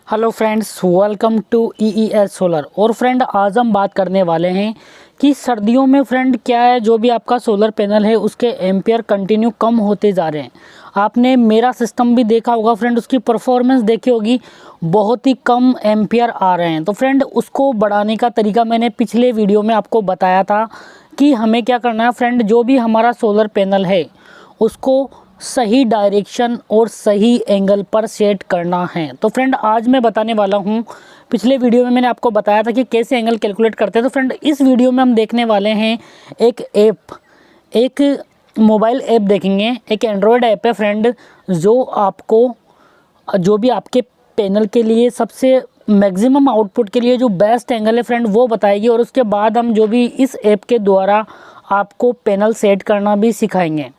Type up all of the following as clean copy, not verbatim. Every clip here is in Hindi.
Hello friends, welcome to EES solar. और फ्रेंड, आज हम बात करने वाले हैं कि सर्दियों में फ्रेंड क्या है, जो भी आपका सोलर पैनल है उसके एम्पियर कंटिन्यू कम होते जा रहे हैं। आपने मेरा सिस्टम भी देखा होगा फ्रेंड, उसकी परफॉर्मेंस देखी होगी, बहुत ही कम एम्पियर आ रहे हैं। तो फ्रेंड, उसको बढ़ाने का तरीका मैंने पिछले वीडियो में आपको बताया था कि हमें क्या करना है फ्रेंड, जो भी हमारा सोलर पैनल है उसको सही डायरेक्शन और सही एंगल पर सेट करना है। तो फ्रेंड, आज मैं बताने वाला हूँ, पिछले वीडियो में मैंने आपको बताया था कि कैसे एंगल कैलकुलेट करते हैं। तो फ्रेंड, इस वीडियो में हम देखने वाले हैं एक मोबाइल ऐप देखेंगे, एक एंड्रॉयड ऐप है फ्रेंड, जो आपको जो भी आपके पैनल के लिए सबसे मैक्सिमम आउटपुट के लिए जो बेस्ट एंगल है फ्रेंड वो बताएगी। और उसके बाद हम जो भी इस ऐप के द्वारा आपको पैनल सेट करना भी सिखाएंगे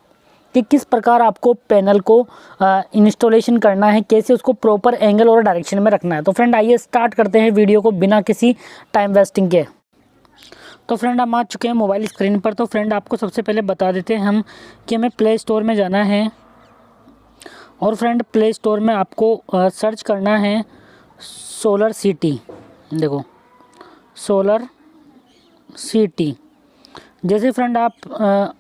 कि किस प्रकार आपको पैनल को इंस्टॉलेशन करना है, कैसे उसको प्रॉपर एंगल और डायरेक्शन में रखना है। तो फ्रेंड, आइए स्टार्ट करते हैं वीडियो को बिना किसी टाइम वेस्टिंग के। तो फ्रेंड, हम आ चुके हैं मोबाइल स्क्रीन पर। तो फ्रेंड, आपको सबसे पहले बता देते हैं हम कि हमें प्ले स्टोर में जाना है। और फ्रेंड, प्ले स्टोर में आपको सर्च करना है सोलर सिटी। देखो, सोलर सिटी। जैसे फ्रेंड आप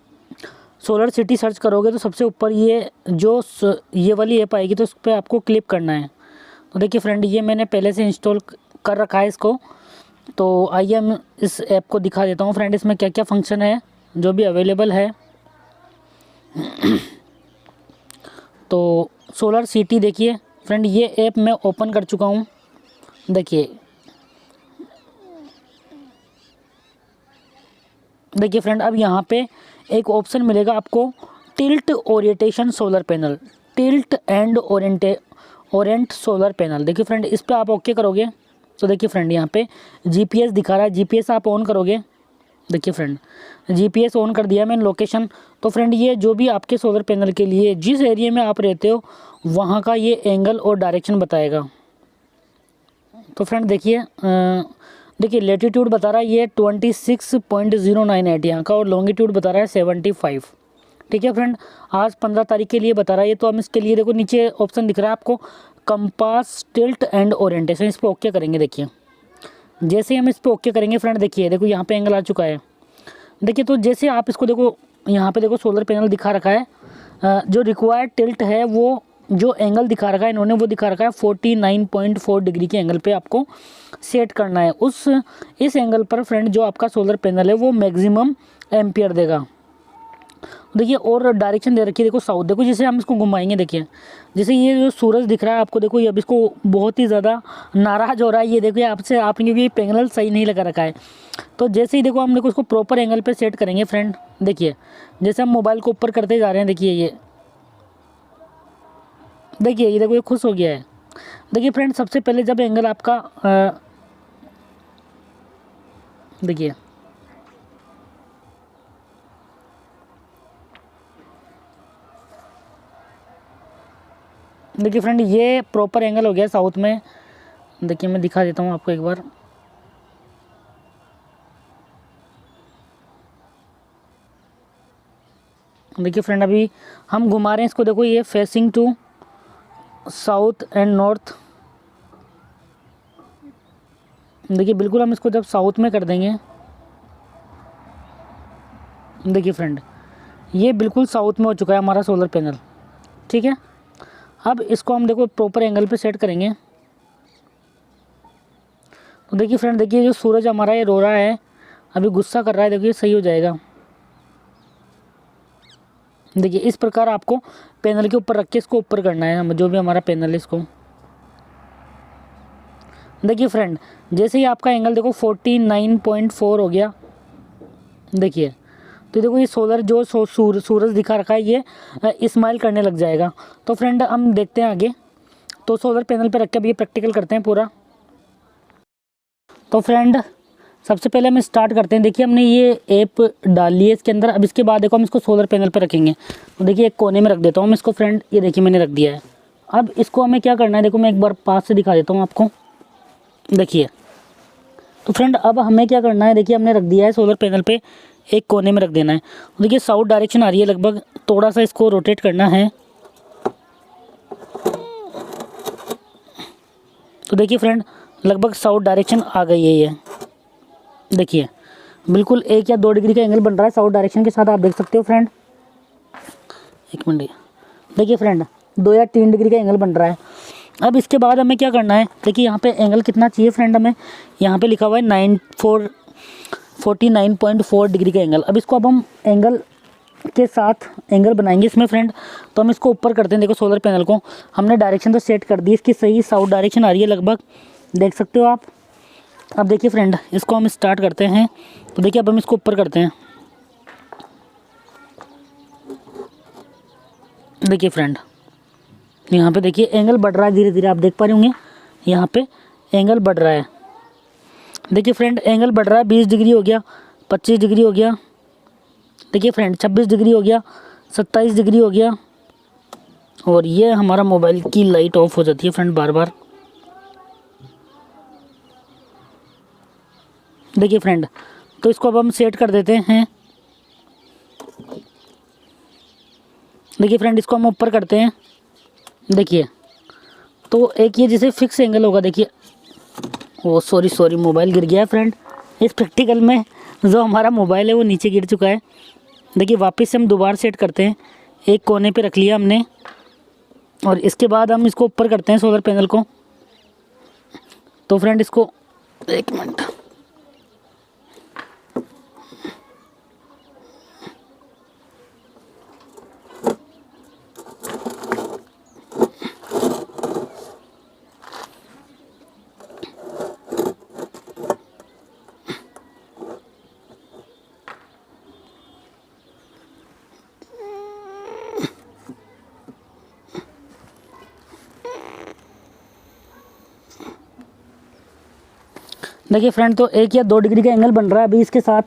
सोलर सिटी सर्च करोगे तो सबसे ऊपर ये वाली ऐप आएगी, तो उस पर आपको क्लिक करना है। तो देखिए फ्रेंड, ये मैंने पहले से इंस्टॉल कर रखा है इसको। तो आइए हम इस ऐप को दिखा देता हूँ फ्रेंड, इसमें क्या क्या फंक्शन है जो भी अवेलेबल है। तो सोलर सिटी देखिए फ्रेंड, ये ऐप मैं ओपन कर चुका हूँ। देखिए फ्रेंड, अब यहाँ पे एक ऑप्शन मिलेगा आपको, tilt orientation solar panel, tilt and Orient solar panel. देखिए फ्रेंड, इस पर आप ओके करोगे तो देखिए फ्रेंड, यहाँ पे जीपीएस दिखा रहा है, जीपीएस आप ऑन करोगे। देखिए फ्रेंड, जीपीएस ऑन कर दिया मैंने, लोकेशन। तो फ्रेंड, ये जो भी आपके सोलर पैनल के लिए जिस एरिया में आप रहते हो वहाँ का ये एंगल और डायरेक्शन बताएगा। तो फ्रेंड देखिए लेटीट्यूड बता रहा है ये 26.098 यहाँ का, और लॉन्गिट्यूड बता रहा है 75। ठीक है फ्रेंड, आज 15 तारीख के लिए बता रहा है ये। तो हम इसके लिए देखो नीचे ऑप्शन दिख रहा है आपको, कंपास टिल्ट एंड ओरिएंटेशन। इस पर ओके करेंगे। देखिए, जैसे हम इस पर ओके करेंगे फ्रेंड, देखो यहाँ पे एंगल आ चुका है। देखिए, तो जैसे आप इसको देखो, यहाँ पे देखो सोलर पैनल दिखा रखा है, जो रिक्वायर्ड टिल्ट है वो जो एंगल दिखा रखा है इन्होंने, वो दिखा रखा है 49.4 डिग्री के एंगल पे आपको सेट करना है। इस एंगल पर फ्रेंड जो आपका सोलर पैनल है वो मैक्सिमम एम्पियर देगा। देखिए, और डायरेक्शन दे रखी है, देखो साउथ। देखो जैसे हम इसको घुमाएंगे, देखिए जैसे ये जो सूरज दिख रहा है आपको, देखो ये अब इसको बहुत ही ज़्यादा नाराज़ हो रहा है। ये देखिए आपसे, आपने भी पैनल सही नहीं लगा रखा है। तो जैसे ही हम उसको प्रॉपर एंगल पे सेट करेंगे फ्रेंड, देखिए जैसे हम मोबाइल को ऊपर करते जा रहे हैं, देखिए ये देखो ये खुश हो गया है। देखिए फ्रेंड, सबसे पहले जब एंगल आपका देखिए फ्रेंड, ये प्रॉपर एंगल हो गया साउथ में। देखिए मैं दिखा देता हूँ आपको एक बार। देखिए फ्रेंड, अभी हम घुमा रहे हैं इसको, देखो ये facing to south and north. देखिए बिल्कुल हम इसको जब साउथ में कर देंगे, देखिए फ्रेंड ये बिल्कुल साउथ में हो चुका है हमारा सोलर पैनल। ठीक है, अब इसको हम देखो प्रॉपर एंगल पे सेट करेंगे। तो देखिए फ्रेंड, देखिए जो सूरज हमारा ये रो रहा है, अभी गुस्सा कर रहा है, देखिए सही हो जाएगा। देखिए इस प्रकार आपको पैनल के ऊपर रख के इसको ऊपर करना है, हम जो भी हमारा पैनल है इसको। देखिए फ्रेंड, जैसे ही आपका एंगल देखो 49.4 हो गया। देखिए, तो देखो ये सोलर जो सूरज दिखा रखा है ये स्माइल करने लग जाएगा। तो फ्रेंड, हम देखते हैं आगे। तो सोलर पैनल पे रख के अब ये प्रैक्टिकल करते हैं पूरा। तो फ्रेंड, सबसे पहले हम स्टार्ट करते हैं। देखिए हमने ये ऐप डाल ली है इसके अंदर। अब इसके बाद देखो हम इसको सोलर पैनल पे रखेंगे। तो देखिए एक कोने में रख देता हूँ मैं इसको फ्रेंड, ये देखिए मैंने रख दिया है। अब इसको हमें क्या करना है, देखो मैं एक बार पास से दिखा देता हूँ आपको। देखिए, तो फ्रेंड अब हमें क्या करना है, देखिए हमने रख दिया है सोलर पैनल पे, एक कोने में रख देना है। देखिए साउथ डायरेक्शन आ रही है लगभग, थोड़ा सा इसको रोटेट करना है। तो देखिए फ्रेंड लगभग साउथ डायरेक्शन आ गई है। ये देखिए बिल्कुल 1 या 2 डिग्री का एंगल बन रहा है साउथ डायरेक्शन के साथ, आप देख सकते हो फ्रेंड। एक मिनट, देखिए फ्रेंड 2 या 3 डिग्री का एंगल बन रहा है। अब इसके बाद हमें क्या करना है, देखिए यहाँ पे एंगल कितना चाहिए फ्रेंड, हमें यहाँ पे लिखा हुआ है 49.4 डिग्री का एंगल। अब इसको अब हम एंगल के साथ एंगल बनाएंगे इसमें फ्रेंड। तो हम इसको ऊपर करते हैं, देखो सोलर पैनल को हमने डायरेक्शन तो सेट कर दी, इसकी सही साउथ डायरेक्शन आ रही है लगभग, देख सकते हो आप। अब देखिए फ्रेंड इसको हम स्टार्ट करते हैं। तो देखिए अब हम इसको ऊपर करते हैं। देखिए फ्रेंड यहाँ पे देखिए एंगल बढ़ रहा है धीरे धीरे, आप देख पा रहे होंगे यहाँ पे एंगल बढ़ रहा है। देखिए फ्रेंड एंगल बढ़ रहा है, 20 डिग्री हो गया, 25 डिग्री हो गया, देखिए फ्रेंड 26 डिग्री हो गया, 27 डिग्री हो गया। और ये हमारा मोबाइल की लाइट ऑफ हो जाती है फ्रेंड बार बार। देखिए फ्रेंड तो इसको अब हम सेट कर देते हैं। देखिए फ्रेंड इसको हम ऊपर करते हैं। देखिए तो एक ये जैसे फिक्स एंगल होगा, देखिए वो सॉरी मोबाइल गिर गया है फ्रेंड। इस प्रैक्टिकल में जो हमारा मोबाइल है वो नीचे गिर चुका है। देखिए वापस से हम दोबारा सेट करते हैं, एक कोने पे रख लिया हमने और इसके बाद हम इसको ऊपर करते हैं सोलर पैनल को। तो फ्रेंड इसको एक मिनट, देखिए फ्रेंड तो 1 या 2 डिग्री का एंगल बन रहा है अभी इसके साथ,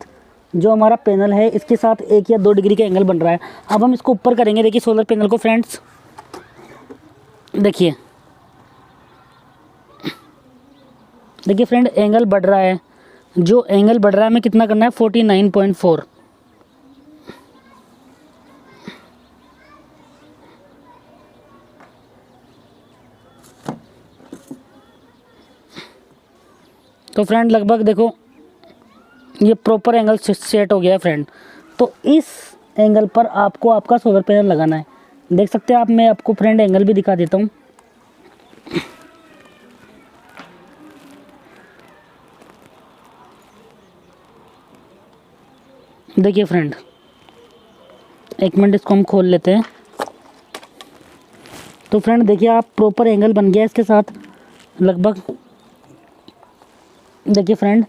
जो हमारा पैनल है इसके साथ 1 या 2 डिग्री का एंगल बन रहा है। अब हम इसको ऊपर करेंगे, देखिए सोलर पैनल को फ्रेंड्स। देखिए फ्रेंड एंगल बढ़ रहा है, जो एंगल बढ़ रहा है हमें कितना करना है 49.4। तो फ्रेंड लगभग देखो ये प्रॉपर एंगल सेट हो गया है फ्रेंड। तो इस एंगल पर आपको आपका सोलर पैनल लगाना है, देख सकते हैं आप। मैं आपको फ्रेंड एंगल भी दिखा देता हूँ। देखिए फ्रेंड एक मिनट इसको हम खोल लेते हैं। तो फ्रेंड देखिए आप प्रॉपर एंगल बन गया इसके साथ लगभग। देखिए फ्रेंड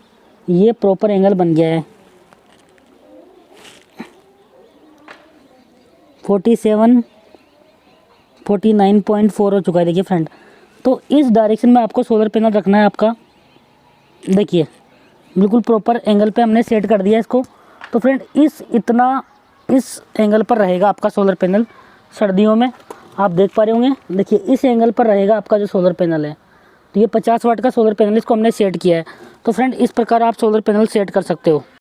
ये प्रॉपर एंगल बन गया है, 49.4 हो चुका है। देखिए फ्रेंड तो इस डायरेक्शन में आपको सोलर पैनल रखना है आपका। देखिए बिल्कुल प्रॉपर एंगल पे हमने सेट कर दिया इसको। तो फ्रेंड इस एंगल पर रहेगा आपका सोलर पैनल सर्दियों में, आप देख पा रहे होंगे। देखिए इस एंगल पर रहेगा आपका जो सोलर पैनल है। तो ये 50 वाट का सोलर पैनल इसको हमने सेट किया है। तो फ्रेंड इस प्रकार आप सोलर पैनल सेट कर सकते हो।